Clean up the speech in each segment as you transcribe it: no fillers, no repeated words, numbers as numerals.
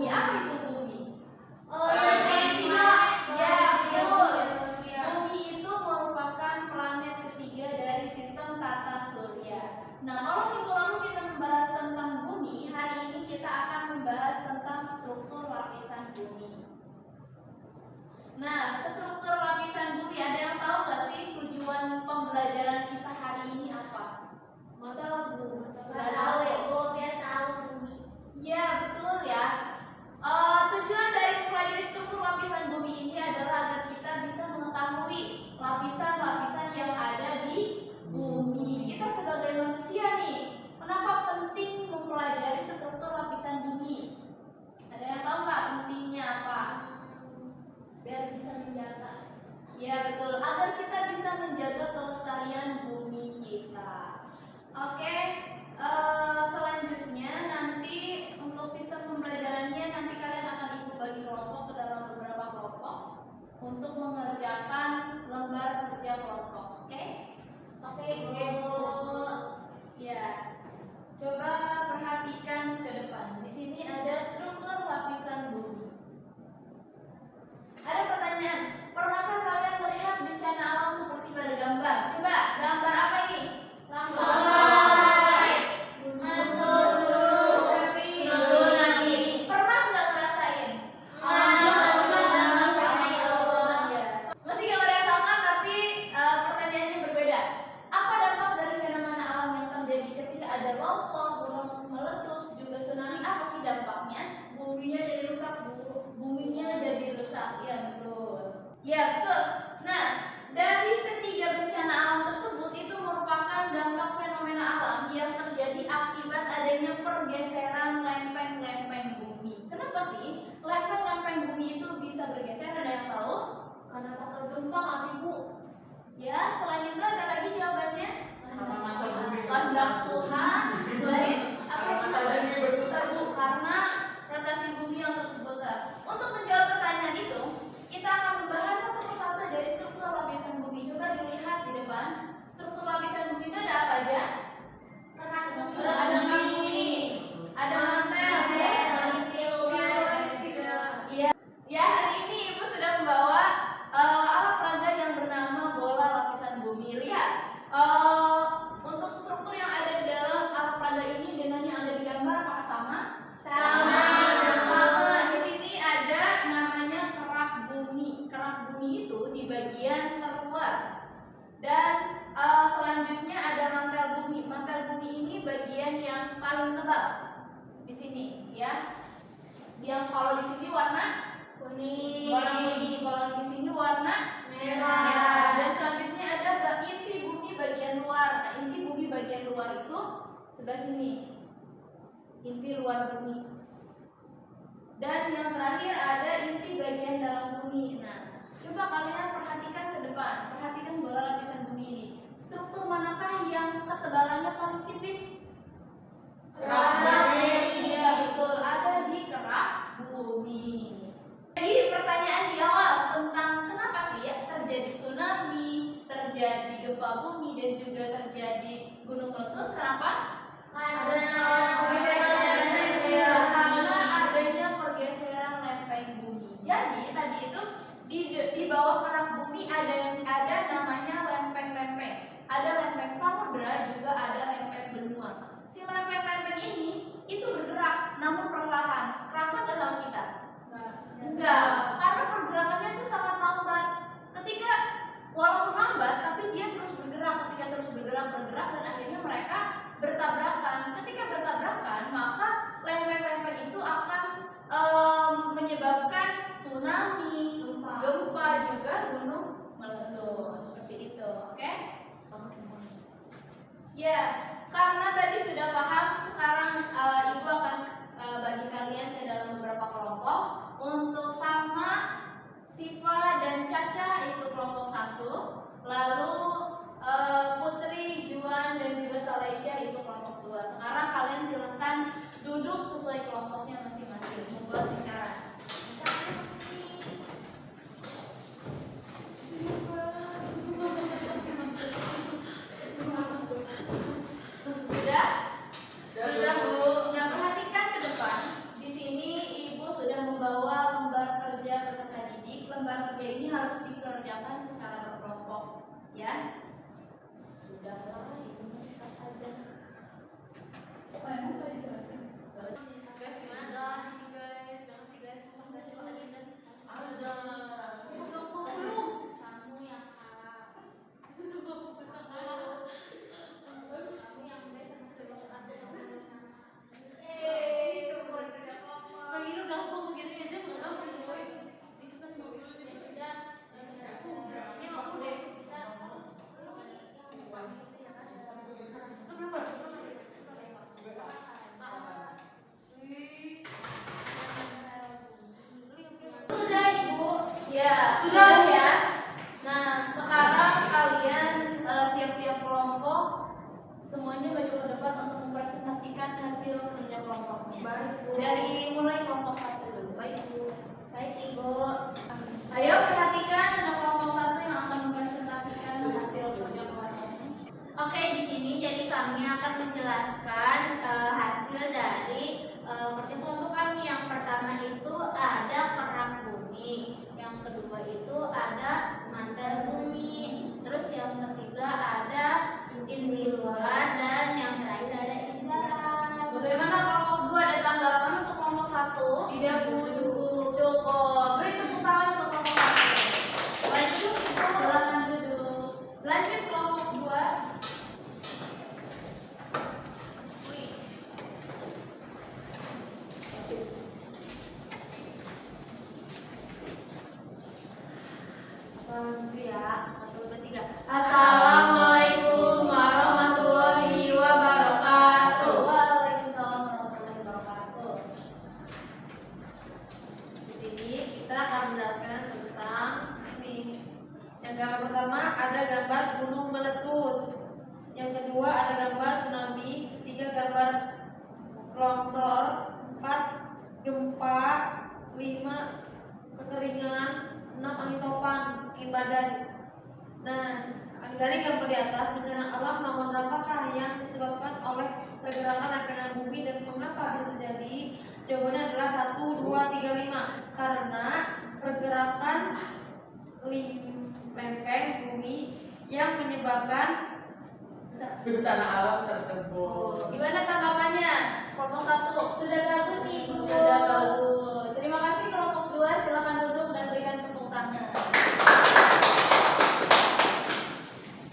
bumi. Apa itu bumi? Tidak. Ya, betul. Bumi itu merupakan planet ketiga dari sistem tata surya. Nah, kalau minggu lalu kita membahas tentang bumi, hari ini kita akan membahas tentang struktur lapisan bumi. Nah, struktur lapisan bumi, ada yang tahu nggak sih tujuan pembelajaran kita hari ini apa? Mau tahu Bu? Nggak tahu ya, Bu, biar tahu bumi. Ya, betul ya. Tujuan dari mempelajari struktur lapisan bumi ini adalah agar kita bisa mengetahui lapisan-lapisan yang ada di bumi. Kita sebagai manusia nih, kenapa penting mempelajari struktur lapisan bumi? Ada yang tahu nggak pentingnya apa? Biar bisa menjaga. Ya betul, agar kita bisa menjaga kelestarian bumi kita. Oke, selanjutnya nanti untuk sistem pembelajarannya nanti kalian akan ikut bagi kelompok ke dalam beberapa kelompok untuk mengerjakan lembar kerja kelompok. Oke? Oke, Bu. Ya. Coba perhatikan ke depan. Di sini ada struktur lapisan bumi. Ada pertanyaan, pernahkah kalian melihat bencana alam seperti pada gambar? Coba, gambar apa ini? Tsunami. Pernah nggak ngerasain? Masih gambar yang sama, tapi pertanyaannya berbeda. Apa dampak dari fenomena alam yang terjadi ketika ada longsor, gunung meletus, juga tsunami? Apa sih dampaknya? Buminya jadi rusak, Bu. Buminya jadi rusak, ya betul. Ya betul. Nah, dari ketiga bencana alam tersebut itu merupakan dampak fenomena alam yang terjadi akibat adanya pergeseran lempeng-lempeng bumi. Kenapa sih lempeng-lempeng bumi itu bisa bergeser? Ada yang tahu? Karena faktor gempa nggak sih, Bu? Ya, selain itu ada lagi jawabannya? Kehendak Tuhan. Baik, apa berputar Bu? Karena rotasi bumi yang terus berputar. Untuk menjawab pertanyaan itu, kita akan membahas satu persatu dari struktur lapisan bumi. Coba dilihat di depan. Struktur lapisan bumi itu ada apa aja? Kerak bumi. Ada bumi, ada mantel, Iya. Ya, hari ini Ibu sudah membawa alat peraga yang bernama bola lapisan bumi. Lihat, untuk struktur yang ada di dalam alat peraga ini dengan yang ada di gambar apakah sama? Sama. Di sini ada namanya kerak bumi. Kerak bumi itu di bagian terluar. Dan selanjutnya ada mantel bumi. Mantel bumi ini bagian yang paling tebal. Di sini, ya. Yang kalau di sini warna Kuning. kalau di sini warna Merah. Dan selanjutnya ada inti bumi bagian luar. Nah, inti bumi bagian luar itu sebelah sini. Inti luar bumi. Dan yang terakhir ada inti bagian dalam bumi. Nah, coba kalian perhatikan ke depan. Perhatikan bola lapisan bumi ini. Struktur manakah yang ketebalannya paling tipis? Kerak bumi. Iya, betul. Ada di kerak bumi. Jadi pertanyaan di awal tentang kenapa sih ya terjadi tsunami, terjadi gempa bumi, dan juga terjadi gunung meletus? Kenapa? Karena adanya pergeseran lempeng bumi. Jadi tadi itu di bawah kerak bumi ada namanya lempeng-lempeng. Ada lempeng samudra, juga ada lempeng benua. Si lempeng-lempeng ini itu bergerak namun perlahan. Kerasa nggak sama kita? Enggak, karena pergerakannya itu sangat lambat. Ketika walaupun lambat, tapi dia terus bergerak. Ketika terus bergerak dan akhirnya mereka bertabrakan. Ketika bertabrakan, maka lempeng-lempeng itu akan menyebabkan tsunami, gempa, juga gunung meletus. Seperti itu, oke? Ya, karena tadi sudah paham, sekarang Ibu akan bagi kalian ke dalam beberapa kelompok. Untuk Salma, Siva, dan Caca itu kelompok 1. Lalu Putri, Juan, dan juga Salesya itu kelompok 2. Sekarang kalian silahkan duduk sesuai kelompoknya masing-masing, membuat isyarat. Sudah? Ya. Sudahlah, itu dekat aja. Oh, emang nggak dijelasin? Guys, gimana? Sini guys, gak ngerti guys, ngomong guys, coba aja guys. Aja. Kamu yang A. Kamu yang B sama coba aku yang lurus sama. Itu buat kerja kelompok. Begitu gampang, begitu SD nggak gampang coy. Itu kan coy. Ya sudah. Ini langsung deh. Sudah Ibu. Ya, sudah ya. Nah, sekarang kalian tiap-tiap kelompok semuanya maju ke depan untuk mempresentasikan hasil kerja kelompoknya. Baik, Bu. Dari mulai kelompok 1 dulu. Baik, Bu. Baik Ibu. Ayo perhatikan ada kelompok 1 yang akan mempresentasikan hasil kerja kelompoknya. Oke, di sini jadi kami akan menjelaskan hasil dari kerja kelompok kami. Yang pertama itu ada kerak bumi, yang kedua itu ada mantel bumi, terus yang ketiga ada inti luar, dan yang terakhir ada inti darat. Bagaimana kelompok 2 ada tanggapan untuk kelompok 1? Tidak, Bu, cukup. Cukup. Beri tepuk tangan untuk kelompok 1. Lanjut, Ibu. Silakan duduk. Lanjut kelompok 2. Lanjut ya. 1, 2, 3. Assalamualaikum warahmatullahi wabarakatuh. Waalaikumsalam warahmatullahi wabarakatuh. Di sini kita akan menjelaskan tentang ini. Yang gambar pertama ada gambar gunung meletus. Yang kedua ada gambar tsunami. Ketiga gambar longsor. 4 gempa. 5 kekeringan. 6 angin topan, angin badai. Nah, dari gambar di atas, bencana alam nomor berapakah yang disebabkan oleh pergerakan lempengan bumi dan mengapa bisa terjadi? Jawabannya adalah 1, 2, 3, 5. Karena pergerakan lempeng bumi yang menyebabkan bencana alam tersebut. Gimana tanggapannya? Kelompok 1 sudah bagus Ibu. sudah bagus. Terima kasih kelompok 2. Silakan duduk dan berikan tepuk tangan.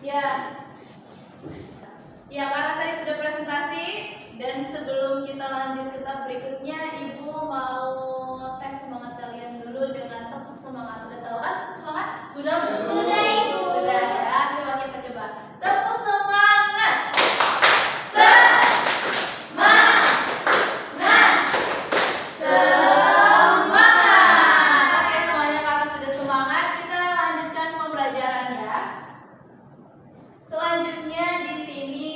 Ya. Ya, karena tadi sudah presentasi dan sebelum kita lanjut ke tahap berikutnya, Ibu mau tes semangat kalian dulu dengan tepuk semangat. Udah tahu kan tepuk semangat? Sudah, Bu. Sudah, Ibu. Sudah ya. Coba kita coba. Tepuk semangat. Semangat. Semangat. Oke, semuanya karena sudah semangat, kita lanjutkan pembelajaran ya. Selanjutnya di sini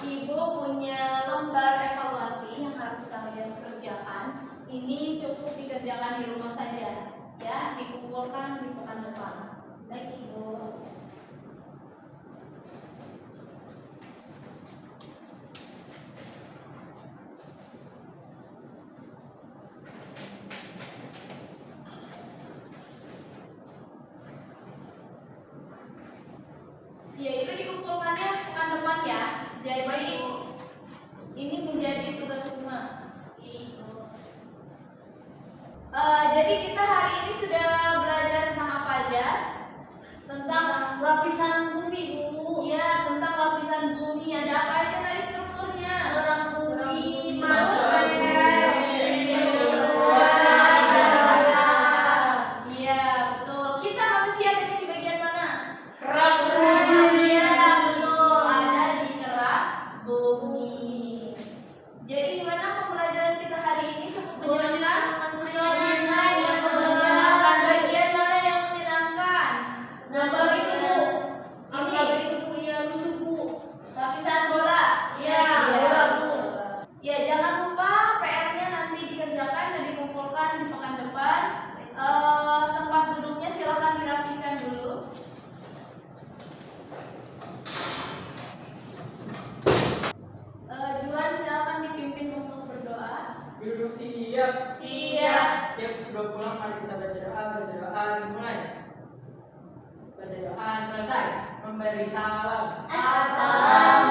Ibu punya lembar evaluasi yang harus kalian kerjakan. Ini cukup dikerjakan di rumah saja, ya, dikumpulkan di pekan depan. Baik, Ibu. Ya, itu dikumpulkannya pekan depan ya. Jadi ini menjadi tugas rumah. Jadi kita hari ini sudah belajar tentang apa aja? Tentang lapisan bumi, Bu. Iya, tentang lapisan bumi. Ada apa aja tadi strukturnya? Kerak bumi, mantel, iya, betul. Kita manusia ada di bagian mana? Kerak bumi. Iya, betul. Ada di kerak bumi. Jadi gimana pembelajaran kita hari ini? Cukup menyenangkan? Menyenangkan. Bagian mana yang menyenangkan? Gambar itu, Bu. Ini ya lucu, Bu. Lapisan bola. Iya, bola, Bu. Ya, jangan lupa PR-nya nanti dikerjakan dan dikumpulkan di pekan depan. Tempat duduknya silakan dirapikan dulu. Juan silakan dipimpin untuk berdoa. Duduk siap. Siap. Siap sebelum pulang mari kita baca doa. Dimulai. Baca Johan selesai memberi salam. Assalamualaikum